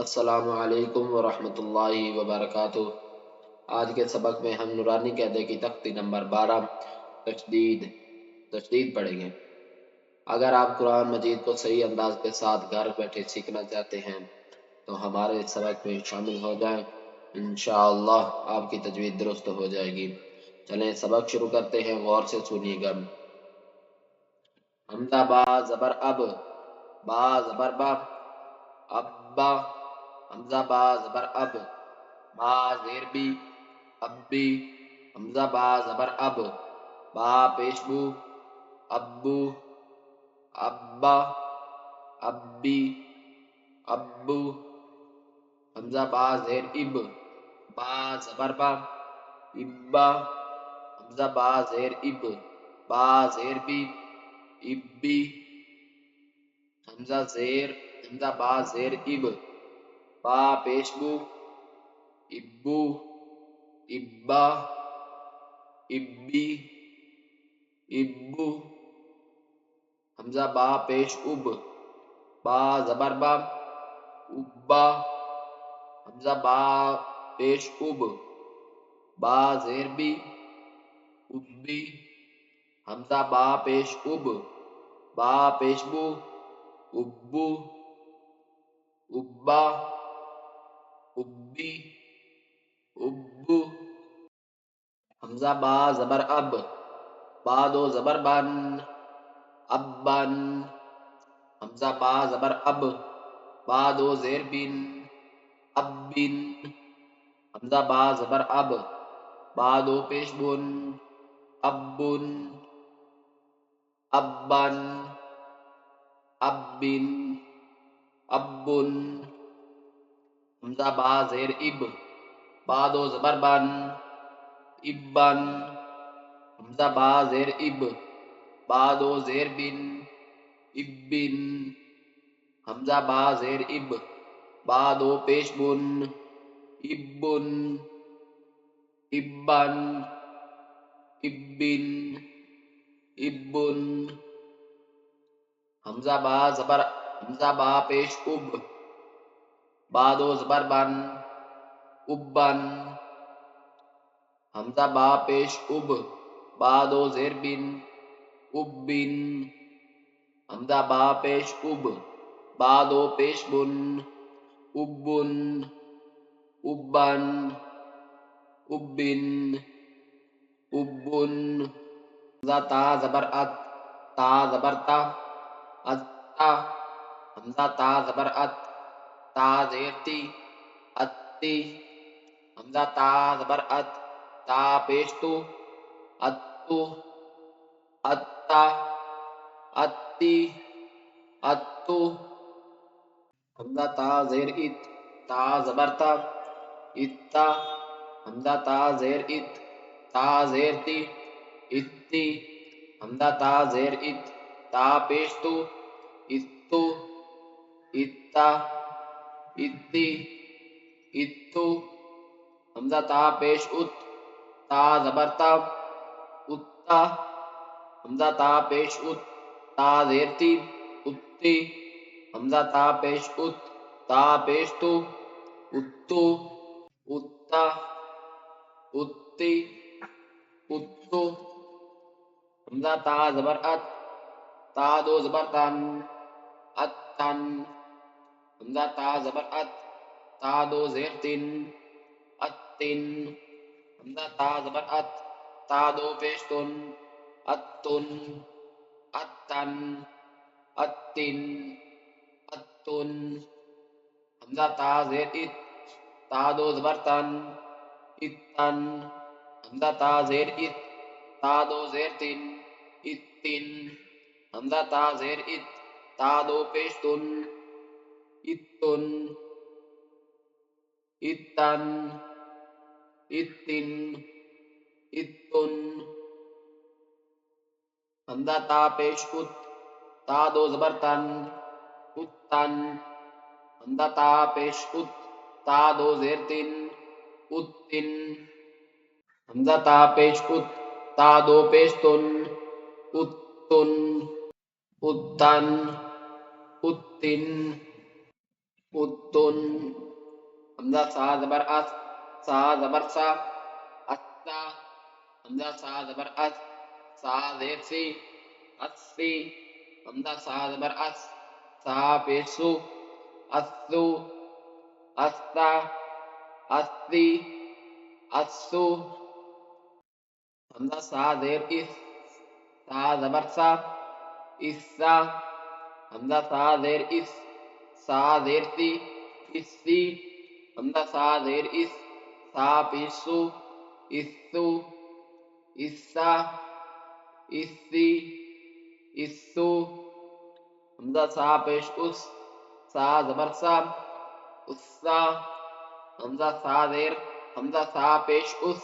السلام علیکم ورحمۃ اللہ وبرکاتہ۔ آج کے سبق میں ہم نورانی قاعدے کی تختی نمبر 12 تشدید پڑھیں گے۔ اگر آپ قرآن مجید کو صحیح انداز کے ساتھ گھر بیٹھے سیکھنا چاہتے ہیں تو ہمارے اس سبق میں شامل ہو جائیں، انشاءاللہ آپ کی تجوید درست ہو جائے گی۔ چلیں سبق شروع کرتے ہیں، غور سے سنیے گا۔ حمزہ با زبر اب، با زبر با، ابا، حمزہ با زبر اب، با زیر بی، ابی، حمزہ با زبر اب، با پیش بو، ابو، ابا، ابی، ابو، حمزہ با زیر اب، با زبر با، ابا، حمزہ با زیر اب، با زیر بی، ابی، حمزہ با زیر اب، با پیش بو، ابو، ابا، ابی، ابو، حمزہ با پیش اب، با زبر با، ابا، حمزہ با پیش اب، با زیر بی، ابی، حمزہ با پیش اب، با پیش بو، ابو، ابا، ابی، ابو، حمزہ با زبر اب، با دو زبر بن، ابن، حمزہ با زبر اب، با دو زیر بن، ابن، حمزہ با زبر اب، با دو پیش بن، ابن، ابن، ابن، ابن، حمزہ با زیر اب، با دو زبر بن، ابن، حمزہ با زیر اب، با دو زیر بن، ابن، حمزہ با زیر اب، با دو پیش بن، ابن، ابن، ابن، ابن، حمزہ با پیش اب، با دو زبر بن، ابن، حمزہ با پیش اب، با دو زیر بن، ابن، حمزہ با پیش اب، با دو پیش بن، ابن، ابن، ابن، ابن، حمزہ تا زبر ات، تا زبر تا، اتا، حمزہ تا زبر ات، تا زیر تی، اتی، حمزہ تا زبر ات، تا پیش تو، اتو، اتا، اتی، اتو، حمزہ تا زیر ات، تا زبر تا، اتا، حمزہ تا زیر ات، تا زیر تی، اتی، حمزہ تا زیر ات، تا پیش تو، اتو، اتا، اتی، اتو، حمزہ تا پیش ات، تا زبر تا، اتا، حمزہ تا پیش ات، تا زیر تی، اتی، حمزہ تا پیش ات، تا پیش تو، اتو، اتا، اتی، اتو، حمزہ تا زبر ات، تا دو زبر تن، اتن، حمزہ تا زبر ات، تا دو زیر تن، اتن، حمزہ تا زبر ات، تا دو پیش تن، اتن، اتن، اتن، اتن، حمزہ تا زیر ات، تا دو زبر تن، اتن، حمزہ تا زیر ات، تا دو زیر تن، اتن، حمزہ تا زیر ات، تا دو پیش تن، اتن، اتن، اتن، اتن، حمزہ تا پیش ات، تا دو زبر تن، اتن، حمزہ تا پیش ات، تا دو زیر تن، اتن، حمزہ تا پیش ات، تا دو پیش تن، اتن، اتن، اتن، اتن حمزہ سا زبر اس سا زبر سا اسا حمزہ سا زبر اس سا زیر سی اسی حمزہ سا زبر اس سا پیش سو اسو اسا اسی اسو حمزہ سا زیر اس سا زبر سا اسا حمزہ سا زیر اس سا زیر سی اسی حمزہ سا زیر اس سا پیش سو اسو اسا اسی اسو حمزہ سا پیش اس سا زبر سا اسا حمزہ سا زیر حمزہ سا پیش اس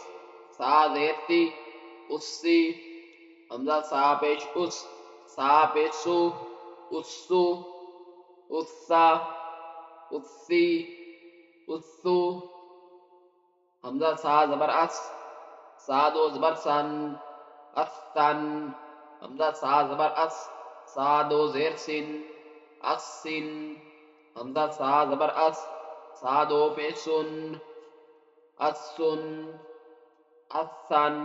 سا زیر سی اسی حمزہ سا پیش اس سا پیش سو اسو اسا اسی اسو حمزہ سا زبر اس سا دو زبر سن اسن حمزہ سا زبر اس سا دو زیر سن اسن حمزہ سا زبر اس سا دو پیش سن اسن اسن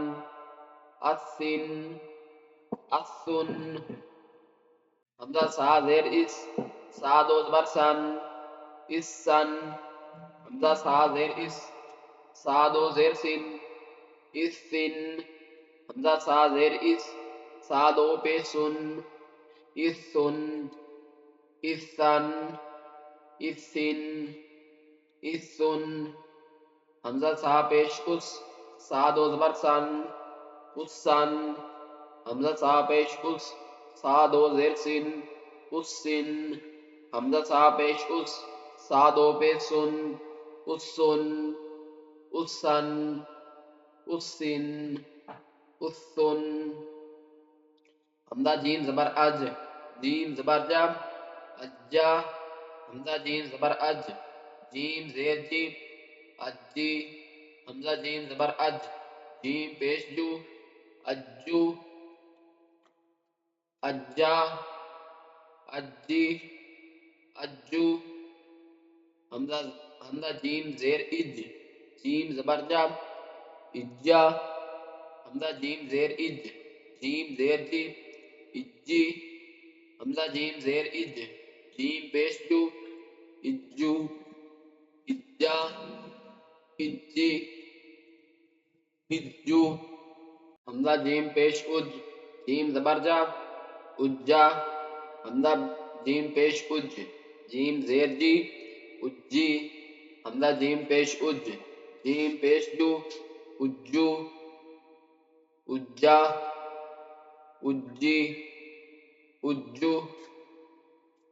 اسن اسن حمزہ سا زیر اس سا دو زبر سن اسن حمزہ سا زیر اس سا دو زیر سن اسن حمزہ سا زیر اس سا دو پیش سن اسن اسن اسن اسن حمزہ سا پیش اس سا دو زبر سن اسن حمزہ سا پیش اس سا دو زیر سن اسن حمزہ سا پیش اس سا دو پیش سن اسن اسن اسن اسن حمزہ جیم زبر اج جیم زبر جم اجا حمزہ جیم زبر اج جیم زیر جی اجی حمزہ جیم زبر اج جیم پیش جو اجو اجا اجی اجو حمزہ جیم زیر اج جیم زبر جم اجا حمزہ جیم زیر اج جیم زیر جی اجی حمزہ جیم زیر اج جیم پیش جو اجو اجا اجی اجو حمزہ جیم پیش اج جیم زبر جا اجا حمزہ جیم پیش اج جیم زیر جی اجی حمزہ جیم پیش اج جیم پیش جو اجو اجا اجی اجو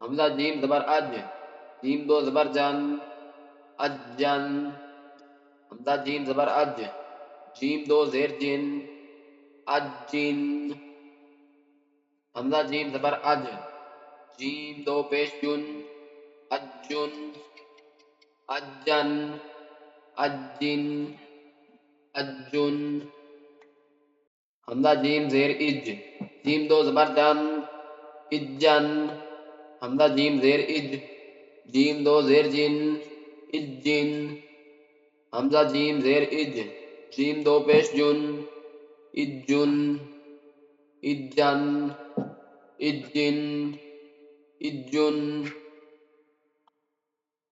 حمزہ جیم زبر اج جیم دو زبر جن اجن حمزہ جیم زبر اج جیم دو زیر جن اجن حمزہ جیم زبر اج جیم دو پیش جن اجن اجن اجن اجن حمزہ جیم زیر اج جیم دو زبر جن اجن حمزہ جیم زیر اج جیم دو زیر جن اجن حمزہ جیم زیر اج جیم دو پیش جن اجن اجن اجن اجن